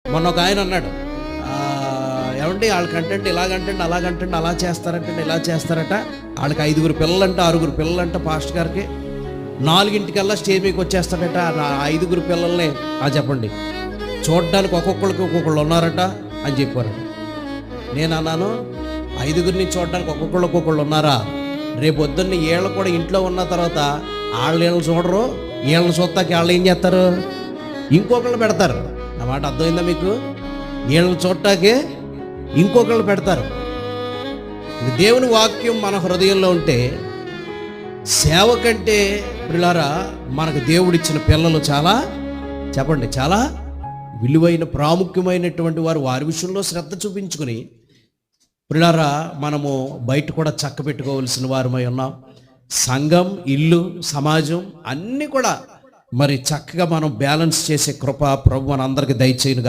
మొన్న ఒక ఆయన అన్నాడు, ఏమంటే వాళ్ళ కంటెంట్ ఇలాగంటండి అలాగంటండి అలా చేస్తారంటండి ఇలా చేస్తారట. వాళ్ళకి 5 పిల్లలంట 6 పిల్లలంట పాస్టర్ గారికి 4 స్టేజ్ మీదకి వచ్చేస్తాడట. ఆ 5 పిల్లల్ని చెప్పండి చూడడానికి ఒక్కొక్కరికి ఒక్కొక్కళ్ళు ఉన్నారట అని చెప్పారట. నేను అన్నాను, 5 చూడడానికి ఒక్కొక్కళ్ళు ఉన్నారా? రేపు పొద్దున్న వీళ్ళు కూడా ఇంట్లో ఉన్న తర్వాత వీళ్ళని చూడరు, వీళ్ళని చూస్తాకి వాళ్ళు ఏం చేస్తారు, ఇంకొకళ్ళు పెడతారు. నా మాట అర్థమైందా మీకు? వీళ్ళని చూడటానికి ఇంకొకళ్ళు పెడతారు. దేవుని వాక్యం మన హృదయంలో ఉంటే సేవ కంటే ప్రియులారా మనకు దేవుడిచ్చిన పిల్లలు చాలా చెప్పండి చాలా విలువైన ప్రాముఖ్యమైనటువంటి వారి విషయంలో శ్రద్ధ చూపించుకుని ప్రియులారా మనము బయట కూడా చక్క పెట్టుకోవాల్సిన వారమై ఉన్నాం. సంఘం, ఇల్లు, సమాజం అన్నీ కూడా మరి చక్కగా మనం బ్యాలెన్స్ చేసే కృప ప్రభు మనందరికీ దయచేయునుగా.